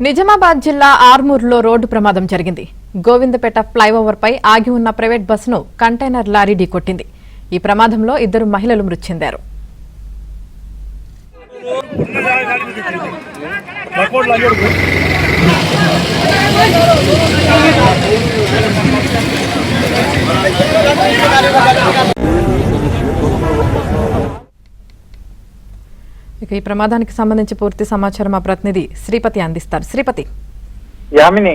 నిజామాబాద్ జిల్లా ఆర్మూర్లో రోడ్డు ప్రమాదం జరిగింది. గోవిందపేట ఫ్లైఓవర్ పై ఆగి ఉన్న ప్రైవేట్ బస్సును కంటైనర్ లారీ ఢీకొట్టింది. ఈ ప్రమాదంలో 2 మహిళలు మృతి చెందారు. ఈ ప్రమాదానికి సంబంధించి పూర్తి సమాచారం మా ప్రతినిధి శ్రీపతి అందిస్తారు. శ్రీపతి. యామిని,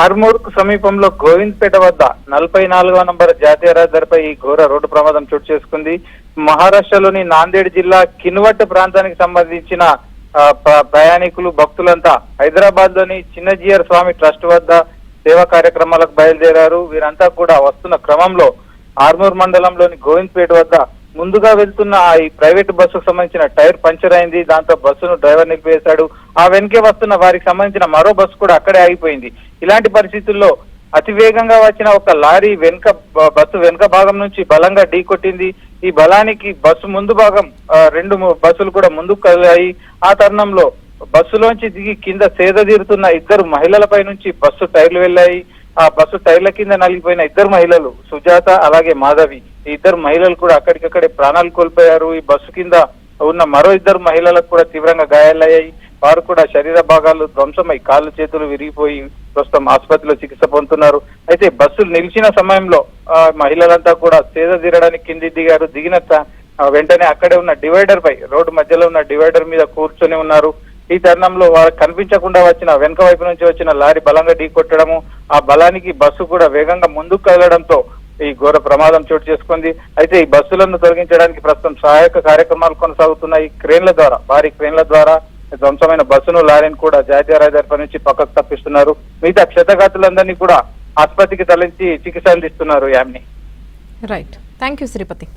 ఆర్మూర్కు సమీపంలో గోవింద్పేట వద్ద 44వ నంబర్ జాతీయ రహదారిపై ఈ ఘోర రోడ్డు ప్రమాదం చోటు చేసుకుంది. మహారాష్ట్రలోని నాందేడ్ జిల్లా కిన్వట్ ప్రాంతానికి సంబంధించిన ప్రయాణికులు భక్తులంతా హైదరాబాద్ లోని చిన్నజీయర్ స్వామి ట్రస్ట్ వద్ద సేవా కార్యక్రమాలకు బయలుదేరారు. వీరంతా కూడా వస్తున్న క్రమంలో ఆర్మూర్ మండలంలోని గోవింద్పేట వద్ద ముందుగా వెళ్తున్న ఈ ప్రైవేట్ బస్సుకు సంబంధించిన టైర్ పంచర్ అయింది. దాంతో బస్సును డ్రైవర్ నిలిపివేశాడు. ఆ వెనకే వస్తున్న వారికి సంబంధించిన మరో బస్సు కూడా అక్కడే ఆగిపోయింది. ఇలాంటి పరిస్థితుల్లో అతి వేగంగా వచ్చిన ఒక లారీ బస్సు వెనుక భాగం నుంచి బలంగా ఢీకొట్టింది. ఈ బలానికి బస్సు ముందు భాగం 2 బస్సులు కూడా ముందుకు కదిలాయి. ఆ తరుణంలో బస్సులోంచి దిగి కింద సేద తీరుతున్న 2 మహిళలపై నుంచి బస్సు టైర్లు వెళ్లాయి. ఆ బస్సు టైర్ల కింద నలిగిపోయిన 2 మహిళలు సుజాత అలాగే మాధవి, ఈ 2 మహిళలు కూడా అక్కడికక్కడే ప్రాణాలు కోల్పోయారు. ఈ బస్సు కింద ఉన్న మరో 2 మహిళలకు కూడా తీవ్రంగా గాయాలయ్యాయి. వారు కూడా శరీర భాగాలు ధ్వంసమై కాళ్ళు చేతులు విరిగిపోయి ప్రస్తుతం ఆసుపత్రిలో చికిత్స పొందుతున్నారు. అయితే బస్సులు నిలిచిన సమయంలో మహిళలంతా కూడా సేద తీరడానికి కింది దిగారు. దిగిన వెంటనే అక్కడే ఉన్న డివైడర్ పై, రోడ్డు మధ్యలో ఉన్న డివైడర్ మీద కూర్చొని ఉన్నారు. ఈ తరుణంలో వారు కనిపించకుండా వచ్చిన వెనుక వైపు నుంచి వచ్చిన లారీ బలంగా ఢీకొట్టడము, ఆ బలానికి బస్సు కూడా వేగంగా ముందుకు కదలడంతో ఈ ఘోర ప్రమాదం చోటు చేసుకుంది. అయితే ఈ బస్సులను తొలగించడానికి ప్రస్తుతం సహాయక కార్యక్రమాలు కొనసాగుతున్నాయి. భారీ క్రేన్ల ద్వారా ధ్వంసమైన బస్సును లారీని కూడా జాతీయ రహదారిపై నుంచి పక్కకు తప్పిస్తున్నారు. మిగతా క్షతగాతులందరినీ కూడా ఆసుపత్రికి తరలించి చికిత్స అందిస్తున్నారు. Yamini. Right, thank you Sripati.